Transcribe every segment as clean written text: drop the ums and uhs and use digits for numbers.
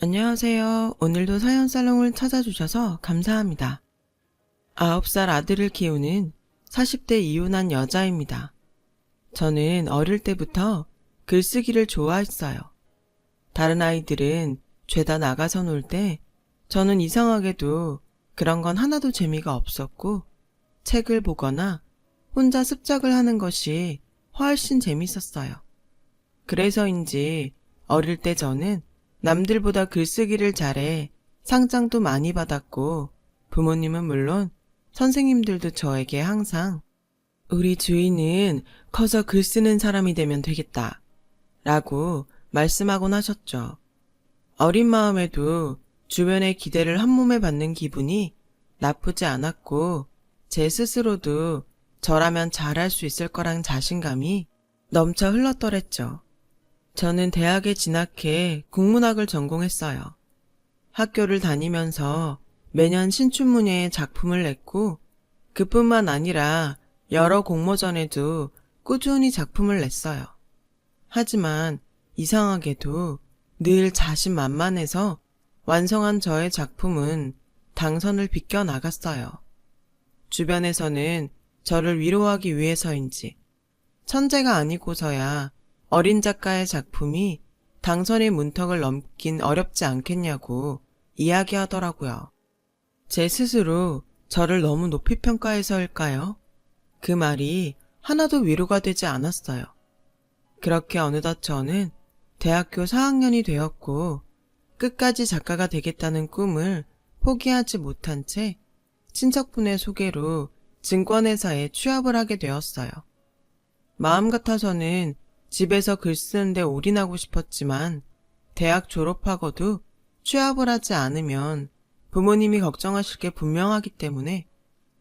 안녕하세요. 오늘도 사연살롱을 찾아주셔서 감사합니다. 9살 아들을 키우는 40대 이혼한 여자입니다. 저는 어릴 때부터 글쓰기를 좋아했어요. 다른 아이들은 죄다 나가서 놀 때 저는 이상하게도 그런 건 하나도 재미가 없었고 책을 보거나 혼자 습작을 하는 것이 훨씬 재밌었어요. 그래서인지 어릴 때 저는 남들보다 글쓰기를 잘해 상장도 많이 받았고 부모님은 물론 선생님들도 저에게 항상 우리 주인은 커서 글 쓰는 사람이 되면 되겠다 라고 말씀하곤 하셨죠. 어린 마음에도 주변의 기대를 한몸에 받는 기분이 나쁘지 않았고 제 스스로도 저라면 잘할 수 있을 거란 자신감이 넘쳐 흘렀더랬죠. 저는 대학에 진학해 국문학을 전공했어요. 학교를 다니면서 매년 신춘문예에 작품을 냈고 그뿐만 아니라 여러 공모전에도 꾸준히 작품을 냈어요. 하지만 이상하게도 늘 자신만만해서 완성한 저의 작품은 당선을 비껴나갔어요. 주변에서는 저를 위로하기 위해서인지 천재가 아니고서야 어린 작가의 작품이 당선의 문턱을 넘긴 어렵지 않겠냐고 이야기하더라고요. 제 스스로 저를 너무 높이 평가해서일까요? 그 말이 하나도 위로가 되지 않았어요. 그렇게 어느덧 저는 대학교 4학년이 되었고 끝까지 작가가 되겠다는 꿈을 포기하지 못한 채 친척분의 소개로 증권회사에 취업을 하게 되었어요. 마음 같아서는 집에서 글 쓰는데 올인하고 싶었지만 대학 졸업하고도 취업을 하지 않으면 부모님이 걱정하실 게 분명하기 때문에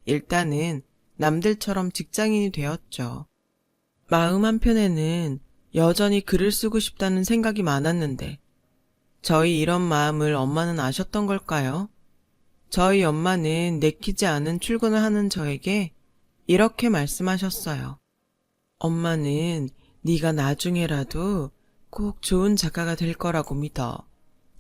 일단은 남들처럼 직장인이 되었죠. 마음 한편에는 여전히 글을 쓰고 싶다는 생각이 많았는데 저희 이런 마음을 엄마는 아셨던 걸까요? 저희 엄마는 내키지 않은 출근을 하는 저에게 이렇게 말씀하셨어요. 엄마는 네가 나중에라도 꼭 좋은 작가가 될 거라고 믿어.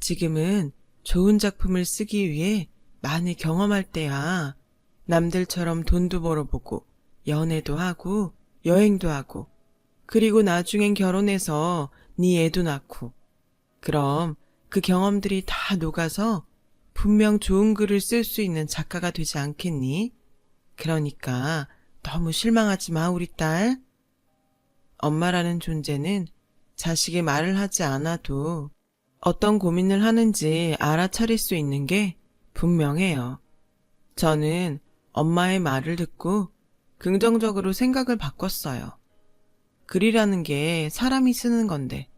지금은 좋은 작품을 쓰기 위해 많이 경험할 때야. 남들처럼 돈도 벌어보고 연애도 하고 여행도 하고 그리고 나중엔 결혼해서 네 애도 낳고 그럼 그 경험들이 다 녹아서 분명 좋은 글을 쓸 수 있는 작가가 되지 않겠니? 그러니까 너무 실망하지 마 우리 딸. 엄마라는 존재는 자식이 말을 하지 않아도 어떤 고민을 하는지 알아차릴 수 있는 게 분명해요. 저는 엄마의 말을 듣고 긍정적으로 생각을 바꿨어요. 글이라는 게 사람이 쓰는 건데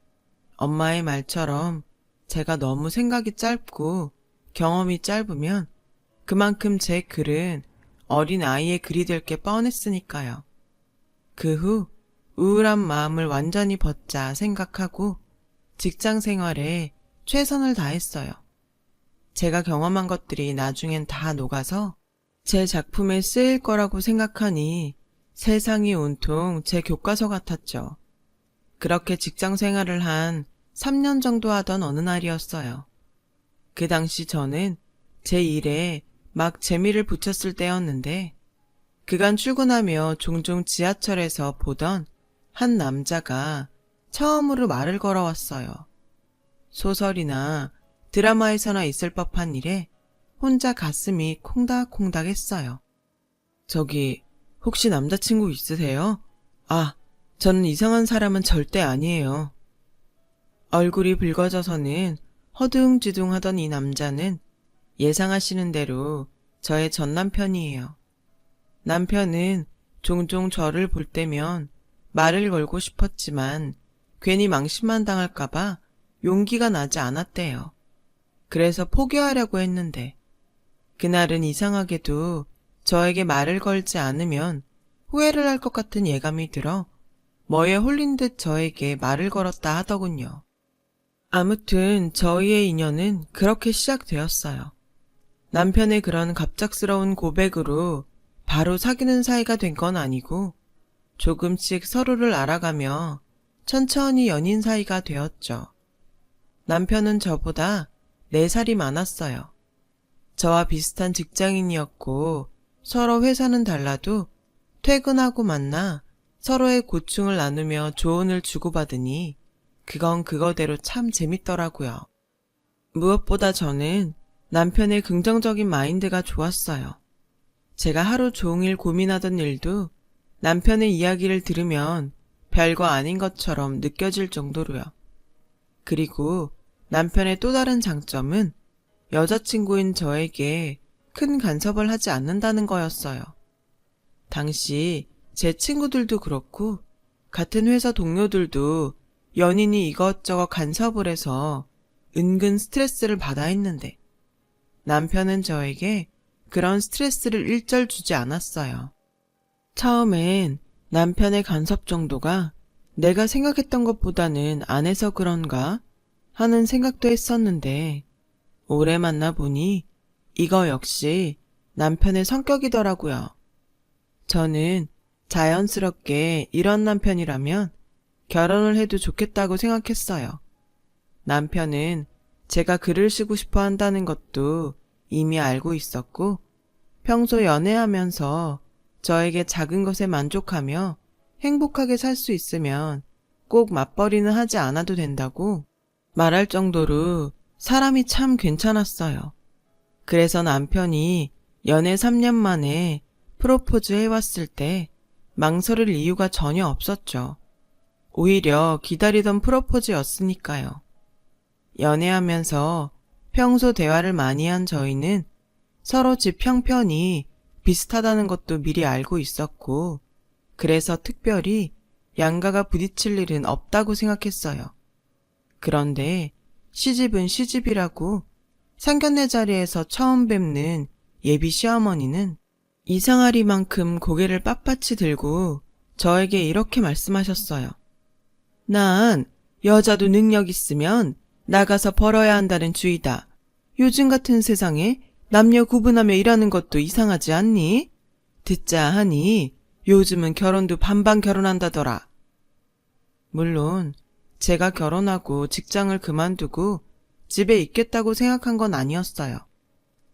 엄마의 말처럼 제가 너무 생각이 짧고 경험이 짧으면 그만큼 제 글은 어린 아이의 글이 될 게 뻔했으니까요. 그 후 우울한 마음을 완전히 벗자 생각하고 직장 생활에 최선을 다했어요. 제가 경험한 것들이 나중엔 다 녹아서 제 작품에 쓰일 거라고 생각하니 세상이 온통 제 교과서 같았죠. 그렇게 직장 생활을 한 3년 정도 하던 어느 날이었어요. 그 당시 저는 제 일에 막 재미를 붙였을 때였는데 그간 출근하며 종종 지하철에서 보던 한 남자가 처음으로 말을 걸어왔어요. 소설이나 드라마에서나 있을 법한 일에 혼자 가슴이 콩닥콩닥 했어요. 저기 혹시 남자친구 있으세요? 저는 이상한 사람은 절대 아니에요. 얼굴이 붉어져서는 허둥지둥 하던 이 남자는 예상하시는 대로 저의 전남편이에요. 남편은 종종 저를 볼 때면 말을 걸고 싶었지만 괜히 망신만 당할까봐 용기가 나지 않았대요. 그래서 포기하려고 했는데 그날은 이상하게도 저에게 말을 걸지 않으면 후회를 할 것 같은 예감이 들어 뭐에 홀린 듯 저에게 말을 걸었다 하더군요. 아무튼 저희의 인연은 그렇게 시작되었어요. 남편의 그런 갑작스러운 고백으로 바로 사귀는 사이가 된 건 아니고 조금씩 서로를 알아가며 천천히 연인 사이가 되었죠. 남편은 저보다 4살이 많았어요. 저와 비슷한 직장인이었고 서로 회사는 달라도 퇴근하고 만나 서로의 고충을 나누며 조언을 주고받으니 그건 그거대로 참 재밌더라고요. 무엇보다 저는 남편의 긍정적인 마인드가 좋았어요. 제가 하루 종일 고민하던 일도 남편의 이야기를 들으면 별거 아닌 것처럼 느껴질 정도로요. 그리고 남편의 또 다른 장점은 여자친구인 저에게 큰 간섭을 하지 않는다는 거였어요. 당시 제 친구들도 그렇고 같은 회사 동료들도 연인이 이것저것 간섭을 해서 은근 스트레스를 받아 했는데 남편은 저에게 그런 스트레스를 일절 주지 않았어요. 처음엔 남편의 간섭 정도가 내가 생각했던 것보다는 안 해서 그런가 하는 생각도 했었는데 오래 만나보니 이거 역시 남편의 성격이더라고요. 저는 자연스럽게 이런 남편이라면 결혼을 해도 좋겠다고 생각했어요. 남편은 제가 글을 쓰고 싶어 한다는 것도 이미 알고 있었고 평소 연애하면서 저에게 작은 것에 만족하며 행복하게 살 수 있으면 꼭 맞벌이는 하지 않아도 된다고 말할 정도로 사람이 참 괜찮았어요. 그래서 남편이 연애 3년 만에 프로포즈 해왔을 때 망설일 이유가 전혀 없었죠. 오히려 기다리던 프로포즈였으니까요. 연애하면서 평소 대화를 많이 한 저희는 서로 집 형편이 비슷하다는 것도 미리 알고 있었고 그래서 특별히 양가가 부딪힐 일은 없다고 생각했어요. 그런데 시집은 시집이라고 상견례 자리에서 처음 뵙는 예비 시어머니는 이상하리만큼 고개를 빳빳이 들고 저에게 이렇게 말씀하셨어요. 난 여자도 능력 있으면 나가서 벌어야 한다는 주의다. 요즘 같은 세상에 남녀 구분하며 일하는 것도 이상하지 않니? 듣자 하니 요즘은 결혼도 반반 결혼한다더라. 물론 제가 결혼하고 직장을 그만두고 집에 있겠다고 생각한 건 아니었어요.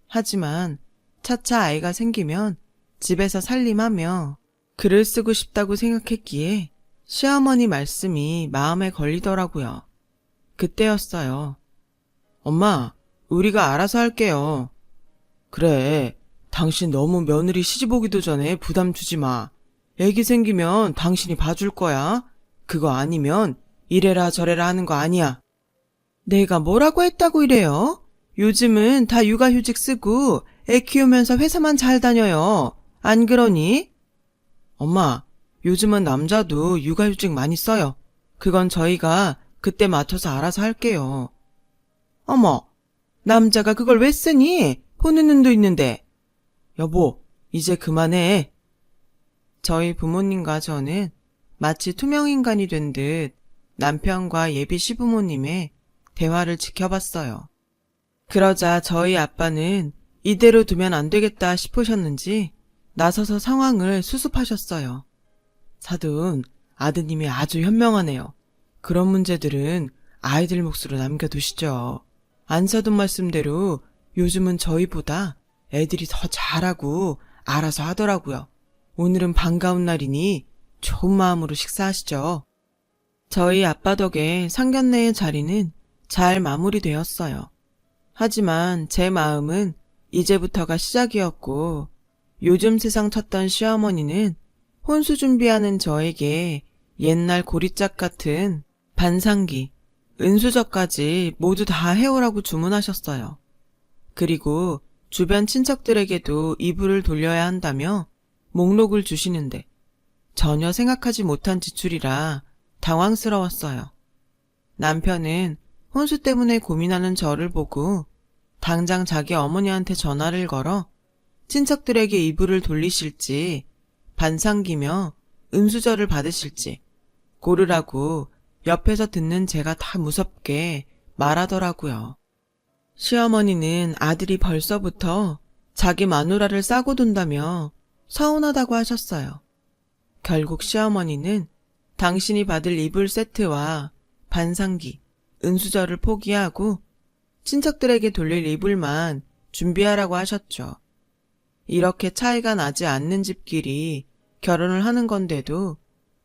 하지만 차차 아이가 생기면 집에서 살림하며 글을 쓰고 싶다고 생각했기에 시어머니 말씀이 마음에 걸리더라고요. 그때였어요. 엄마, 우리가 알아서 할게요. 그래, 당신 너무 며느리 시집 오기도 전에 부담 주지 마. 애기 생기면 당신이 봐줄 거야. 그거 아니면 이래라 저래라 하는 거 아니야. 내가 뭐라고 했다고 이래요? 요즘은 다 육아휴직 쓰고 애 키우면서 회사만 잘 다녀요. 안 그러니? 엄마, 요즘은 남자도 육아휴직 많이 써요. 그건 저희가 그때 맞춰서 알아서 할게요. 어머, 남자가 그걸 왜 쓰니? 보는 눈도 있는데. 여보, 이제 그만해. 저희 부모님과 저는 마치 투명인간이 된 듯 남편과 예비 시부모님의 대화를 지켜봤어요. 그러자 저희 아빠는 이대로 두면 안 되겠다 싶으셨는지 나서서 상황을 수습하셨어요. 사돈, 아드님이 아주 현명하네요. 그런 문제들은 아이들 몫으로 남겨두시죠. 안사돈 말씀대로 요즘은 저희보다 애들이 더 잘하고 알아서 하더라고요. 오늘은 반가운 날이니 좋은 마음으로 식사하시죠. 저희 아빠 덕에 상견례의 자리는 잘 마무리되었어요. 하지만 제 마음은 이제부터가 시작이었고 요즘 세상 찾던 시어머니는 혼수 준비하는 저에게 옛날 고리짝 같은 반상기, 은수저까지 모두 다 해오라고 주문하셨어요. 그리고 주변 친척들에게도 이불을 돌려야 한다며 목록을 주시는데 전혀 생각하지 못한 지출이라 당황스러웠어요. 남편은 혼수 때문에 고민하는 저를 보고 당장 자기 어머니한테 전화를 걸어 친척들에게 이불을 돌리실지 반상기며 은수저를 받으실지 고르라고 옆에서 듣는 제가 다 무섭게 말하더라고요. 시어머니는 아들이 벌써부터 자기 마누라를 싸고 돈다며 서운하다고 하셨어요. 결국 시어머니는 당신이 받을 이불 세트와 반상기, 은수저를 포기하고 친척들에게 돌릴 이불만 준비하라고 하셨죠. 이렇게 차이가 나지 않는 집끼리 결혼을 하는 건데도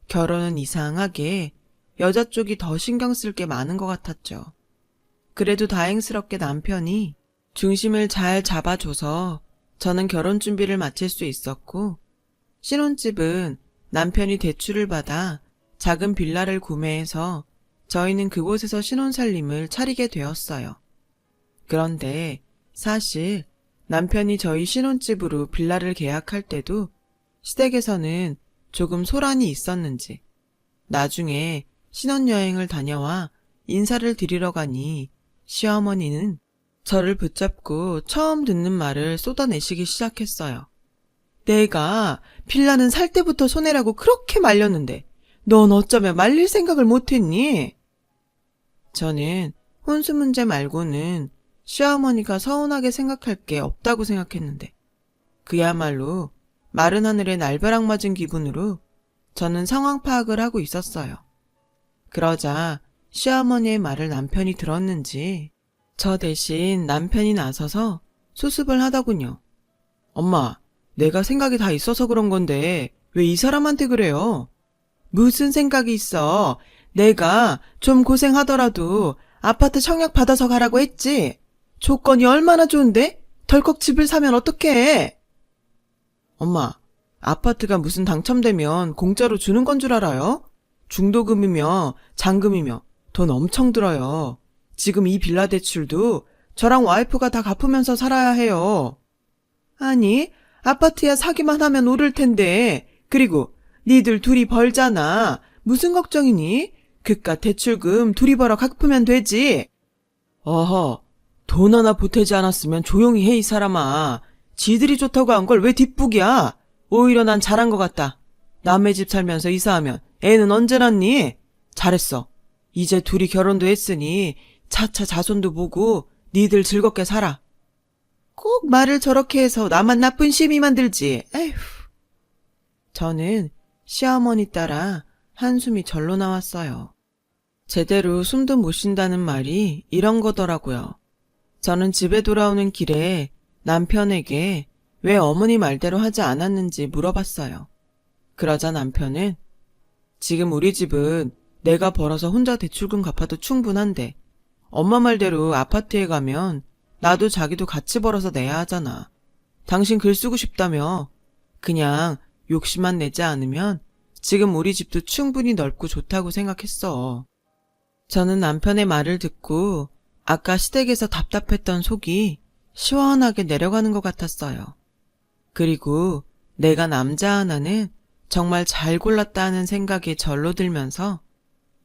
결혼은 이상하게 여자 쪽이 더 신경 쓸 게 많은 것 같았죠. 그래도 다행스럽게 남편이 중심을 잘 잡아줘서 저는 결혼 준비를 마칠 수 있었고, 신혼집은 남편이 대출을 받아 작은 빌라를 구매해서 저희는 그곳에서 신혼살림을 차리게 되었어요. 그런데 사실 남편이 저희 신혼집으로 빌라를 계약할 때도 시댁에서는 조금 소란이 있었는지 나중에 신혼여행을 다녀와 인사를 드리러 가니 시어머니는 저를 붙잡고 처음 듣는 말을 쏟아내시기 시작했어요. 내가 빌라는 살 때부터 손해라고 그렇게 말렸는데 넌 어쩌면 말릴 생각을 못했니? 저는 혼수 문제 말고는 시어머니가 서운하게 생각할 게 없다고 생각했는데 그야말로 마른 하늘에 날벼락 맞은 기분으로 저는 상황 파악을 하고 있었어요. 그러자 시어머니의 말을 남편이 들었는지 저 대신 남편이 나서서 수습을 하더군요. 엄마, 내가 생각이 다 있어서 그런 건데 왜 이 사람한테 그래요? 무슨 생각이 있어? 내가 좀 고생하더라도 아파트 청약 받아서 가라고 했지. 조건이 얼마나 좋은데? 덜컥 집을 사면 어떡해? 엄마, 아파트가 무슨 당첨되면 공짜로 주는 건 줄 알아요? 중도금이며 잔금이며 돈 엄청 들어요. 지금 이 빌라 대출도 저랑 와이프가 다 갚으면서 살아야 해요. 아니, 아파트야 사기만 하면 오를 텐데. 그리고 니들 둘이 벌잖아. 무슨 걱정이니? 그깟 대출금 둘이 벌어 갚으면 되지. 어허, 돈 하나 보태지 않았으면 조용히 해, 이 사람아. 지들이 좋다고 한 걸 왜 뒷북이야? 오히려 난 잘한 것 같다. 남의 집 살면서 이사하면 애는 언제 낳니? 잘했어. 이제 둘이 결혼도 했으니 차차 자손도 보고 니들 즐겁게 살아. 꼭 말을 저렇게 해서 나만 나쁜 시비 만들지. 에휴. 저는 시어머니 따라 한숨이 절로 나왔어요. 제대로 숨도 못 쉰다는 말이 이런 거더라고요. 저는 집에 돌아오는 길에 남편에게 왜 어머니 말대로 하지 않았는지 물어봤어요. 그러자 남편은 지금 우리 집은 내가 벌어서 혼자 대출금 갚아도 충분한데 엄마 말대로 아파트에 가면 나도 자기도 같이 벌어서 내야 하잖아. 당신 글 쓰고 싶다며 그냥 욕심만 내지 않으면 지금 우리 집도 충분히 넓고 좋다고 생각했어. 저는 남편의 말을 듣고 아까 시댁에서 답답했던 속이 시원하게 내려가는 것 같았어요. 그리고 내가 남자 하나는 정말 잘 골랐다 하는 생각이 절로 들면서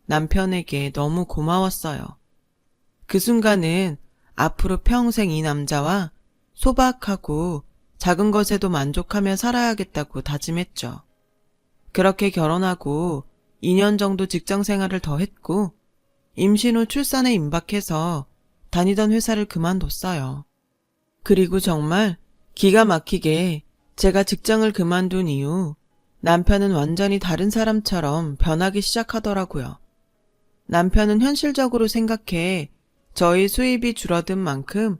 남편에게 너무 고마웠어요. 그 순간은 앞으로 평생 이 남자와 소박하고 작은 것에도 만족하며 살아야겠다고 다짐했죠. 그렇게 결혼하고 2년 정도 직장 생활을 더 했고 임신 후 출산에 임박해서 다니던 회사를 그만뒀어요. 그리고 정말 기가 막히게 제가 직장을 그만둔 이후 남편은 완전히 다른 사람처럼 변하기 시작하더라고요. 남편은 현실적으로 생각해 저희 수입이 줄어든 만큼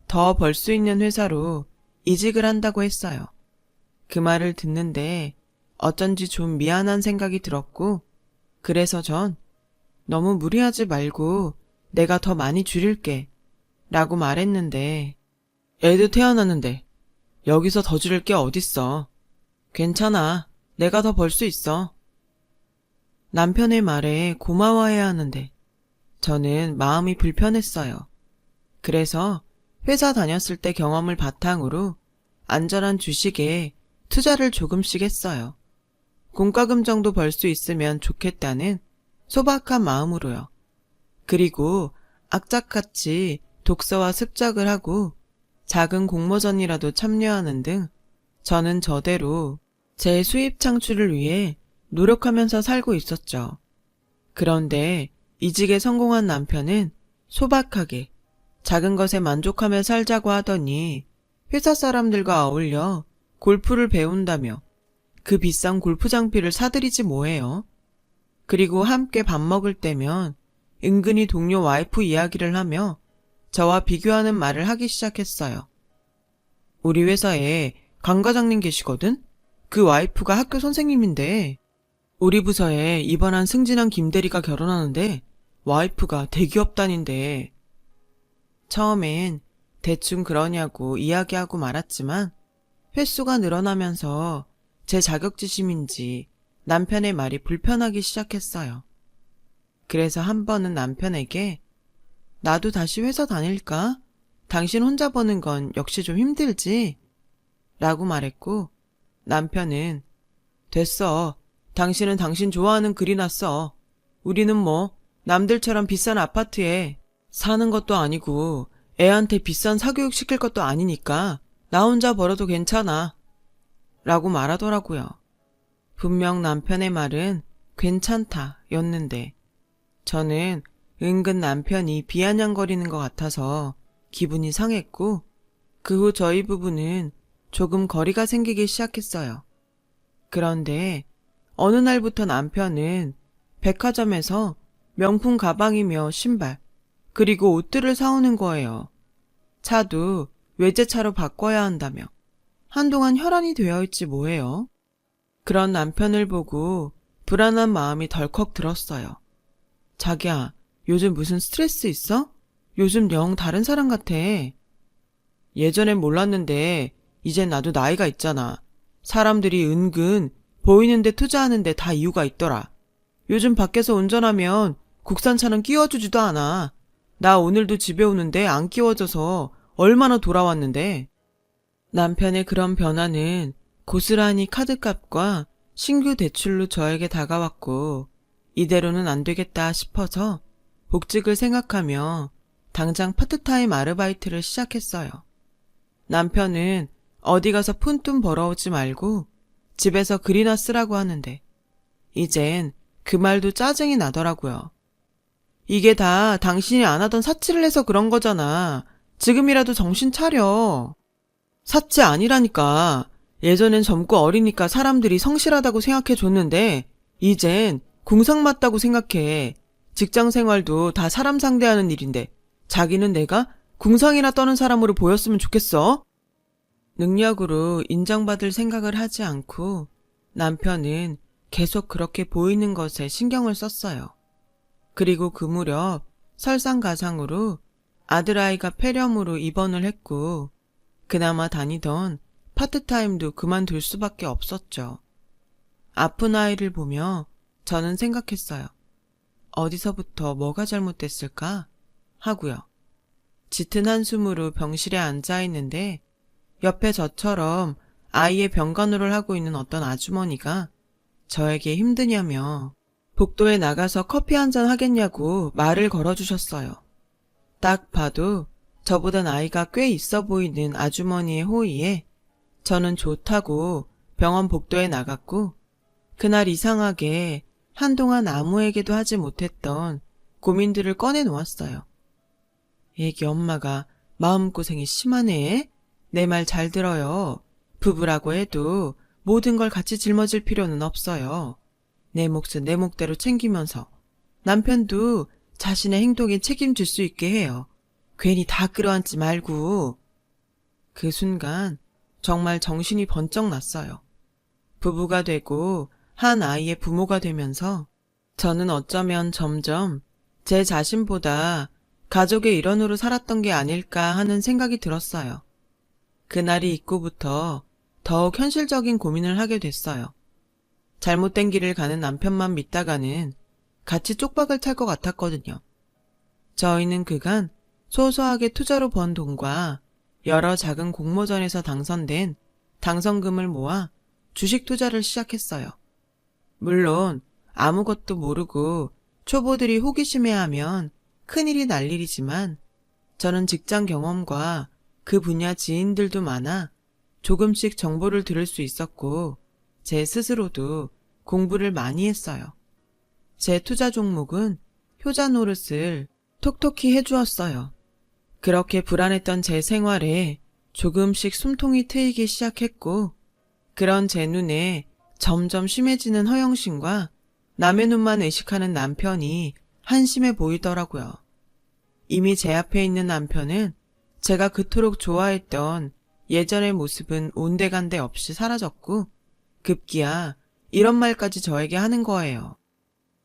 더 벌 수 있는 회사로 이직을 한다고 했어요. 그 말을 듣는데 어쩐지 좀 미안한 생각이 들었고 그래서 전 너무 무리하지 말고 내가 더 많이 줄일게 라고 말했는데 애도 태어났는데 여기서 더 줄일 게 어딨어. 괜찮아. 내가 더 벌 수 있어. 남편의 말에 고마워해야 하는데 저는 마음이 불편했어요. 그래서 회사 다녔을 때 경험을 바탕으로 안전한 주식에 투자를 조금씩 했어요. 공과금 정도 벌 수 있으면 좋겠다는 소박한 마음으로요. 그리고 악착같이 독서와 습작을 하고 작은 공모전이라도 참여하는 등 저는 저대로 제 수입 창출을 위해 노력하면서 살고 있었죠. 그런데 이직에 성공한 남편은 소박하게 작은 것에 만족하며 살자고 하더니 회사 사람들과 어울려 골프를 배운다며 그 비싼 골프 장비를 사들이지 뭐해요. 그리고 함께 밥 먹을 때면 은근히 동료 와이프 이야기를 하며 저와 비교하는 말을 하기 시작했어요. 우리 회사에 강 과장님 계시거든? 그 와이프가 학교 선생님인데 우리 부서에 이번한 승진한 김대리가 결혼하는데 와이프가 대기업 다닌대. 처음엔 대충 그러냐고 이야기하고 말았지만 횟수가 늘어나면서 제 자격지심인지 남편의 말이 불편하기 시작했어요. 그래서 한 번은 남편에게 나도 다시 회사 다닐까? 당신 혼자 버는 건 역시 좀 힘들지? 라고 말했고 남편은 됐어. 당신은 당신 좋아하는 글이나 써. 우리는 뭐 남들처럼 비싼 아파트에 사는 것도 아니고 애한테 비싼 사교육 시킬 것도 아니니까 나 혼자 벌어도 괜찮아. 라고 말하더라고요. 분명 남편의 말은 괜찮다 였는데 저는 은근 남편이 비아냥거리는 것 같아서 기분이 상했고 그 후 저희 부부는 조금 거리가 생기기 시작했어요. 그런데 어느 날부터 남편은 백화점에서 명품 가방이며 신발, 그리고 옷들을 사오는 거예요. 차도 외제차로 바꿔야 한다며 한동안 혈안이 되어 있지 뭐예요. 그런 남편을 보고 불안한 마음이 덜컥 들었어요. 자기야, 요즘 무슨 스트레스 있어? 요즘 영 다른 사람 같아. 예전엔 몰랐는데 이젠 나도 나이가 있잖아. 사람들이 은근 보이는데 투자하는데 다 이유가 있더라. 요즘 밖에서 운전하면 국산차는 끼워주지도 않아. 나 오늘도 집에 오는데 안 끼워져서 얼마나 돌아왔는데. 남편의 그런 변화는 고스란히 카드값과 신규 대출로 저에게 다가왔고 이대로는 안 되겠다 싶어서 복직을 생각하며 당장 파트타임 아르바이트를 시작했어요. 남편은 어디 가서 푼돈 벌어오지 말고 집에서 글이나 쓰라고 하는데 이젠 그 말도 짜증이 나더라고요. 이게 다 당신이 안 하던 사치를 해서 그런 거잖아. 지금이라도 정신 차려. 사치 아니라니까. 예전엔 젊고 어리니까 사람들이 성실하다고 생각해 줬는데 이젠 궁상 맞다고 생각해. 직장 생활도 다 사람 상대하는 일인데 자기는 내가 궁상이나 떠는 사람으로 보였으면 좋겠어? 능력으로 인정받을 생각을 하지 않고 남편은 계속 그렇게 보이는 것에 신경을 썼어요. 그리고 그 무렵 설상가상으로 아들아이가 폐렴으로 입원을 했고 그나마 다니던 파트타임도 그만둘 수밖에 없었죠. 아픈 아이를 보며 저는 생각했어요. 어디서부터 뭐가 잘못됐을까? 하고요. 짙은 한숨으로 병실에 앉아 있는데 옆에 저처럼 아이의 병간호를 하고 있는 어떤 아주머니가 저에게 힘드냐며 복도에 나가서 커피 한잔 하겠냐고 말을 걸어주셨어요. 딱 봐도 저보다 나이가 꽤 있어 보이는 아주머니의 호의에 저는 좋다고 병원 복도에 나갔고 그날 이상하게 한동안 아무에게도 하지 못했던 고민들을 꺼내놓았어요. 애기 엄마가 마음고생이 심하네. 내 말 잘 들어요. 부부라고 해도 모든 걸 같이 짊어질 필요는 없어요. 내 몫은 내 몫대로 챙기면서 남편도 자신의 행동에 책임질 수 있게 해요. 괜히 다 끌어안지 말고. 그 순간 정말 정신이 번쩍 났어요. 부부가 되고 한 아이의 부모가 되면서 저는 어쩌면 점점 제 자신보다 가족의 일원으로 살았던 게 아닐까 하는 생각이 들었어요. 그날이 있고부터 더욱 현실적인 고민을 하게 됐어요. 잘못된 길을 가는 남편만 믿다가는 같이 쪽박을 찰 것 같았거든요. 저희는 그간 소소하게 투자로 번 돈과 여러 작은 공모전에서 당선된 당선금을 모아 주식 투자를 시작했어요. 물론 아무것도 모르고 초보들이 호기심해하면 큰일이 날 일이지만 저는 직장 경험과 그 분야 지인들도 많아 조금씩 정보를 들을 수 있었고 제 스스로도 공부를 많이 했어요. 제 투자 종목은 효자 노릇을 톡톡히 해주었어요. 그렇게 불안했던 제 생활에 조금씩 숨통이 트이기 시작했고 그런 제 눈에 점점 심해지는 허영심과 남의 눈만 의식하는 남편이 한심해 보이더라고요. 이미 제 앞에 있는 남편은 제가 그토록 좋아했던 예전의 모습은 온데간데 없이 사라졌고 급기야 이런 말까지 저에게 하는 거예요.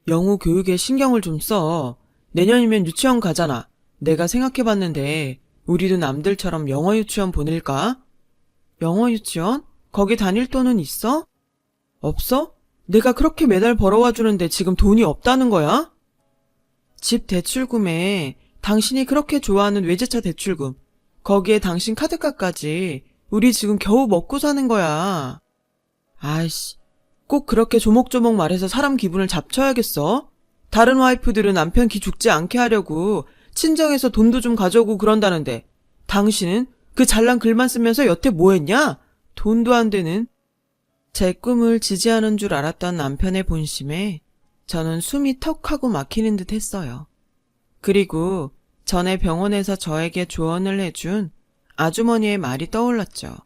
영어 교육에 신경을 좀 써. 내년이면 유치원 가잖아. 내가 생각해봤는데 우리도 남들처럼 영어 유치원 보낼까? 영어 유치원? 거기 다닐 돈은 있어? 없어? 내가 그렇게 매달 벌어와 주는데 지금 돈이 없다는 거야? 집 대출금에 당신이 그렇게 좋아하는 외제차 대출금, 거기에 당신 카드값까지 우리 지금 겨우 먹고 사는 거야. 아이씨, 꼭 그렇게 조목조목 말해서 사람 기분을 잡쳐야겠어? 다른 와이프들은 남편 기 죽지 않게 하려고 친정에서 돈도 좀 가져오고 그런다는데 당신은 그 잘난 글만 쓰면서 여태 뭐 했냐? 돈도 안 되는. 제 꿈을 지지하는 줄 알았던 남편의 본심에 저는 숨이 턱 하고 막히는 듯 했어요. 그리고 전에 병원에서 저에게 조언을 해준 아주머니의 말이 떠올랐죠.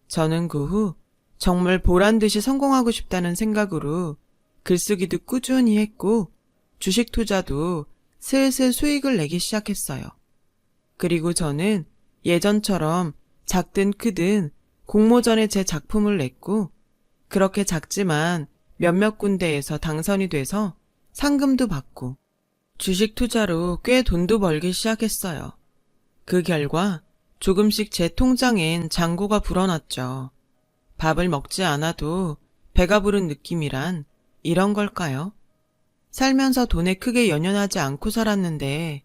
저는 그 후 정말 보란듯이 성공하고 싶다는 생각으로 글쓰기도 꾸준히 했고 주식 투자도 슬슬 수익을 내기 시작했어요. 그리고 저는 예전처럼 작든 크든 공모전에 제 작품을 냈고 그렇게 작지만 몇몇 군데에서 당선이 돼서 상금도 받고 주식 투자로 꽤 돈도 벌기 시작했어요. 그 결과 조금씩 제 통장엔 잔고가 불어났죠. 밥을 먹지 않아도 배가 부른 느낌이란 이런 걸까요? 살면서 돈에 크게 연연하지 않고 살았는데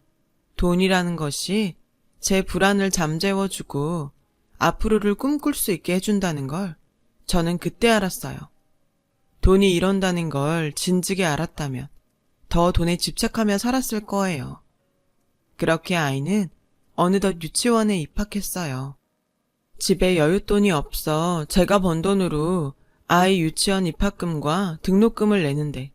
돈이라는 것이 제 불안을 잠재워주고 앞으로를 꿈꿀 수 있게 해준다는 걸 저는 그때 알았어요. 돈이 이런다는 걸 진즉에 알았다면 더 돈에 집착하며 살았을 거예요. 그렇게 아이는 어느덧 유치원에 입학했어요. 집에 여윳돈이 없어 제가 번 돈으로 아이 유치원 입학금과 등록금을 내는데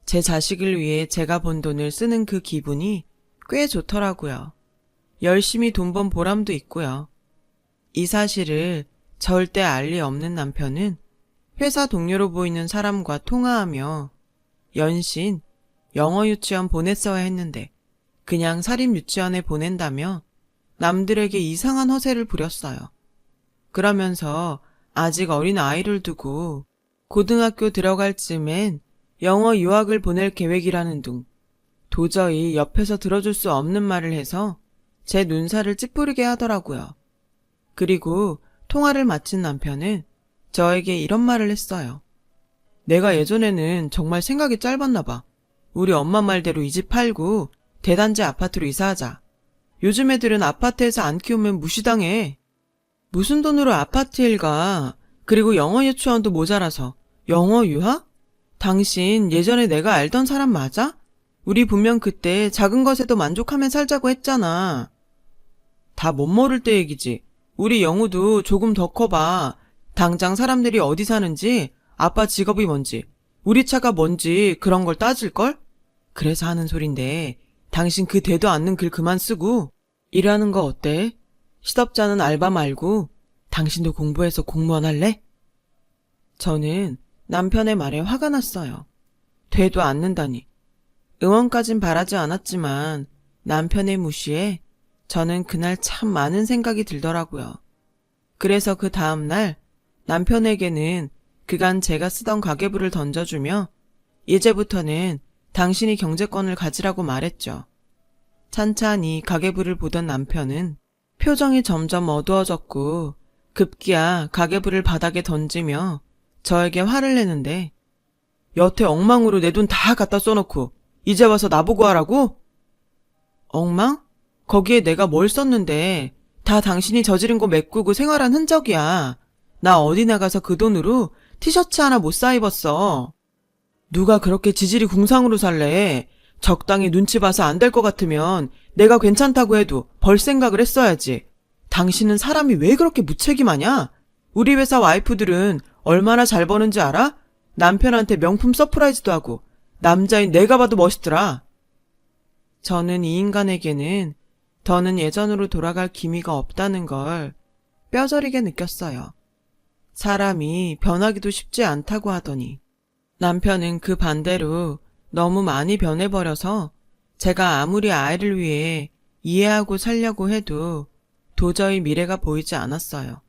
제 자식을 위해 제가 번 돈을 쓰는 그 기분이 꽤 좋더라고요. 열심히 돈 번 보람도 있고요. 이 사실을 절대 알 리 없는 남편은 회사 동료로 보이는 사람과 통화하며 연신 영어 유치원 보냈어야 했는데 그냥 사립 유치원에 보낸다며 남들에게 이상한 허세를 부렸어요. 그러면서 아직 어린 아이를 두고 고등학교 들어갈 쯤엔 영어 유학을 보낼 계획이라는 둥 도저히 옆에서 들어줄 수 없는 말을 해서 제 눈살을 찌푸리게 하더라고요. 그리고 통화를 마친 남편은 저에게 이런 말을 했어요. 내가 예전에는 정말 생각이 짧았나 봐. 우리 엄마 말대로 이 집 팔고 대단지 아파트로 이사하자. 요즘 애들은 아파트에서 안 키우면 무시당해. 무슨 돈으로 아파트 일 가. 그리고 영어 유치원도 모자라서. 영어 유학? 당신 예전에 내가 알던 사람 맞아? 우리 분명 그때 작은 것에도 만족하며 살자고 했잖아. 다 못 모를 때 얘기지. 우리 영우도 조금 더 커봐. 당장 사람들이 어디 사는지, 아빠 직업이 뭔지, 우리 차가 뭔지 그런 걸 따질걸? 그래서 하는 소린데 당신 그 대도 않는 글 그만 쓰고 일하는 거 어때? 시덥잖은 알바 말고 당신도 공부해서 공무원 할래? 저는 남편의 말에 화가 났어요. 되도 않는다니. 응원까진 바라지 않았지만 남편의 무시에 저는 그날 참 많은 생각이 들더라고요. 그래서 그 다음날 남편에게는 그간 제가 쓰던 가계부를 던져주며 이제부터는 당신이 경제권을 가지라고 말했죠. 찬찬히 가계부를 보던 남편은 표정이 점점 어두워졌고 급기야 가계부를 바닥에 던지며 저에게 화를 내는데 여태 엉망으로 내 돈 다 갖다 써놓고 이제 와서 나보고 하라고? 엉망? 거기에 내가 뭘 썼는데 다 당신이 저지른 거 메꾸고 생활한 흔적이야. 나 어디 나가서 그 돈으로 티셔츠 하나 못 사 입었어. 누가 그렇게 지질이 궁상으로 살래. 적당히 눈치 봐서 안 될 것 같으면 내가 괜찮다고 해도 벌 생각을 했어야지. 당신은 사람이 왜 그렇게 무책임하냐? 우리 회사 와이프들은 얼마나 잘 버는지 알아? 남편한테 명품 서프라이즈도 하고 남자인 내가 봐도 멋있더라. 저는 이 인간에게는 더는 예전으로 돌아갈 기미가 없다는 걸 뼈저리게 느꼈어요. 사람이 변하기도 쉽지 않다고 하더니 남편은 그 반대로 너무 많이 변해버려서 제가 아무리 아이를 위해 이해하고 살려고 해도 도저히 미래가 보이지 않았어요.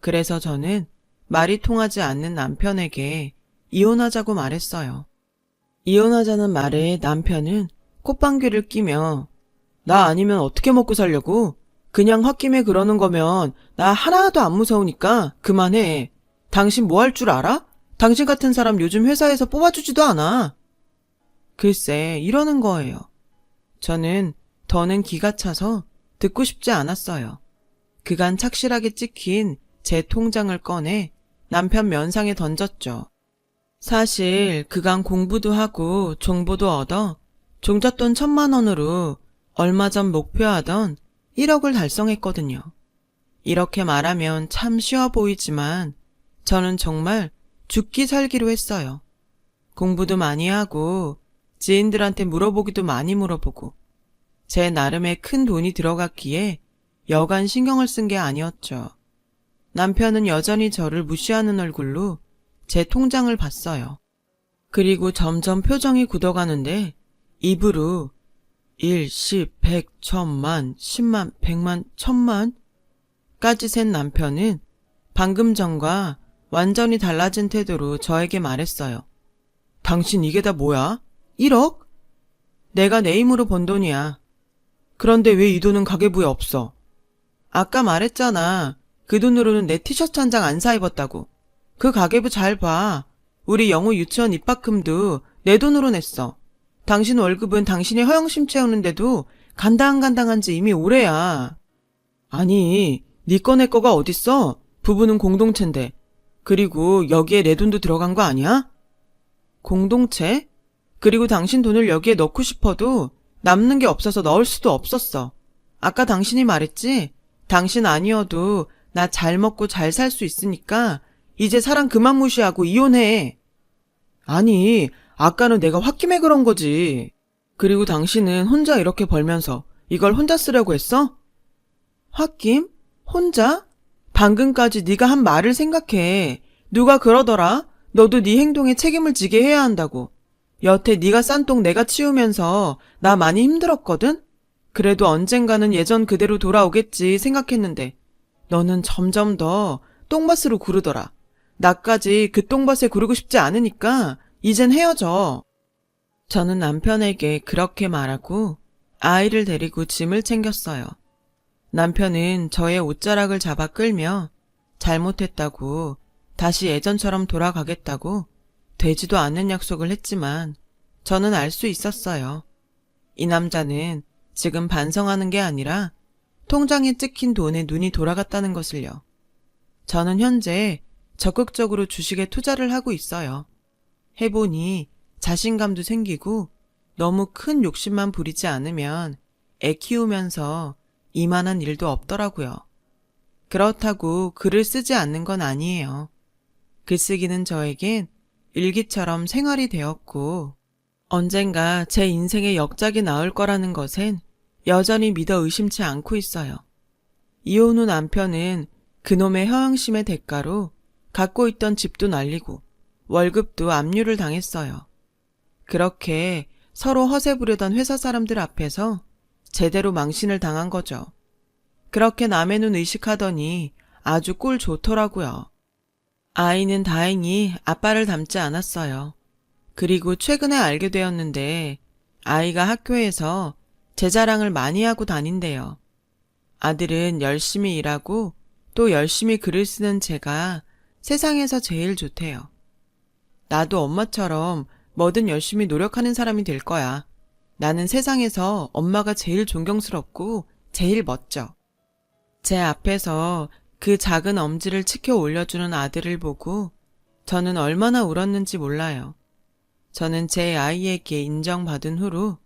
그래서 저는 말이 통하지 않는 남편에게 이혼하자고 말했어요. 이혼하자는 말에 남편은 콧방귀를 끼며 나 아니면 어떻게 먹고 살려고? 그냥 홧김에 그러는 거면 나 하나도 안 무서우니까 그만해. 당신 뭐 할 줄 알아? 당신 같은 사람 요즘 회사에서 뽑아주지도 않아. 글쎄, 이러는 거예요. 저는 더는 기가 차서 듣고 싶지 않았어요. 그간 착실하게 찍힌 제 통장을 꺼내 남편 면상에 던졌죠. 사실 그간 공부도 하고 정보도 얻어 종잣돈 1,000만 원으로 얼마 전 목표하던 1억을 달성했거든요. 이렇게 말하면 참 쉬워 보이지만 저는 정말 죽기 살기로 했어요. 공부도 많이 하고 지인들한테 물어보기도 많이 물어보고 제 나름의 큰 돈이 들어갔기에 여간 신경을 쓴 게 아니었죠. 남편은 여전히 저를 무시하는 얼굴로 제 통장을 봤어요. 그리고 점점 표정이 굳어가는데 입으로 1, 10, 100, 1,000만, 10만, 100만, 1,000만 까지 센 남편은 방금 전과 완전히 달라진 태도로 저에게 말했어요. 당신 이게 다 뭐야? 1억? 내가 내 힘으로 번 돈이야. 그런데 왜 이 돈은 가계부에 없어? 아까 말했잖아. 그 돈으로는 내 티셔츠 한 장 안 사 입었다고. 그 가계부 잘 봐. 우리 영우 유치원 입학금도 내 돈으로 냈어. 당신 월급은 당신이 허영심 채우는데도 간당간당한 지 이미 오래야. 아니, 네 거 내 거가 어딨어? 부부는 공동체인데. 그리고 여기에 내 돈도 들어간 거 아니야? 공동체? 그리고 당신 돈을 여기에 넣고 싶어도 남는 게 없어서 넣을 수도 없었어. 아까 당신이 말했지? 당신 아니어도 나 잘 먹고 잘 살 수 있으니까 이제 사람 그만 무시하고 이혼해. 아니, 아까는 내가 홧김에 그런 거지. 그리고 당신은 혼자 이렇게 벌면서 이걸 혼자 쓰려고 했어? 홧김? 혼자? 방금까지 네가 한 말을 생각해. 누가 그러더라? 너도 네 행동에 책임을 지게 해야 한다고. 여태 네가 싼 똥 내가 치우면서 나 많이 힘들었거든? 그래도 언젠가는 예전 그대로 돌아오겠지 생각했는데 너는 점점 더 똥밭으로 구르더라. 나까지 그 똥밭에 구르고 싶지 않으니까 이젠 헤어져. 저는 남편에게 그렇게 말하고 아이를 데리고 짐을 챙겼어요. 남편은 저의 옷자락을 잡아 끌며 잘못했다고 다시 예전처럼 돌아가겠다고 되지도 않는 약속을 했지만 저는 알 수 있었어요. 이 남자는 지금 반성하는 게 아니라 통장에 찍힌 돈에 눈이 돌아갔다는 것을요. 저는 현재 적극적으로 주식에 투자를 하고 있어요. 해보니 자신감도 생기고 너무 큰 욕심만 부리지 않으면 애 키우면서 이만한 일도 없더라고요. 그렇다고 글을 쓰지 않는 건 아니에요. 글쓰기는 저에겐 일기처럼 생활이 되었고 언젠가 제 인생에 역작이 나올 거라는 것엔 여전히 믿어 의심치 않고 있어요. 이혼 후 남편은 그놈의 허영심의 대가로 갖고 있던 집도 날리고 월급도 압류를 당했어요. 그렇게 서로 허세 부려던 회사 사람들 앞에서 제대로 망신을 당한 거죠. 그렇게 남의 눈 의식하더니 아주 꼴 좋더라고요. 아이는 다행히 아빠를 닮지 않았어요. 그리고 최근에 알게 되었는데 아이가 학교에서 제 자랑을 많이 하고 다닌대요. 아들은 열심히 일하고 또 열심히 글을 쓰는 제가 세상에서 제일 좋대요. 나도 엄마처럼 뭐든 열심히 노력하는 사람이 될 거야. 나는 세상에서 엄마가 제일 존경스럽고 제일 멋져. 제 앞에서 그 작은 엄지를 치켜 올려주는 아들을 보고 저는 얼마나 울었는지 몰라요. 저는 제 아이에게 인정받은 후로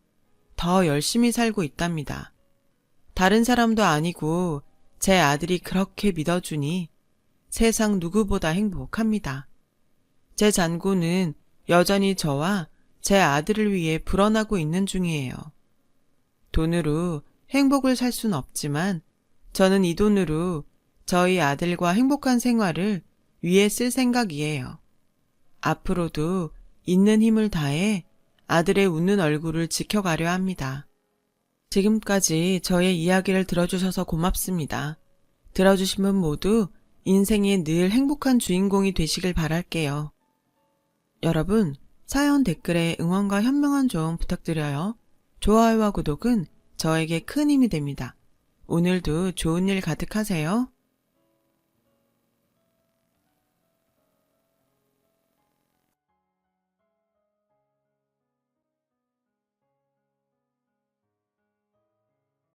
더 열심히 살고 있답니다. 다른 사람도 아니고 제 아들이 그렇게 믿어주니 세상 누구보다 행복합니다. 제 잔고는 여전히 저와 제 아들을 위해 불어나고 있는 중이에요. 돈으로 행복을 살 순 없지만 저는 이 돈으로 저희 아들과 행복한 생활을 위해 쓸 생각이에요. 앞으로도 있는 힘을 다해 아들의 웃는 얼굴을 지켜가려 합니다. 지금까지 저의 이야기를 들어주셔서 고맙습니다. 들어주신 분 모두 인생에 늘 행복한 주인공이 되시길 바랄게요. 여러분, 사연 댓글에 응원과 현명한 조언 부탁드려요. 좋아요와 구독은 저에게 큰 힘이 됩니다. 오늘도 좋은 일 가득하세요.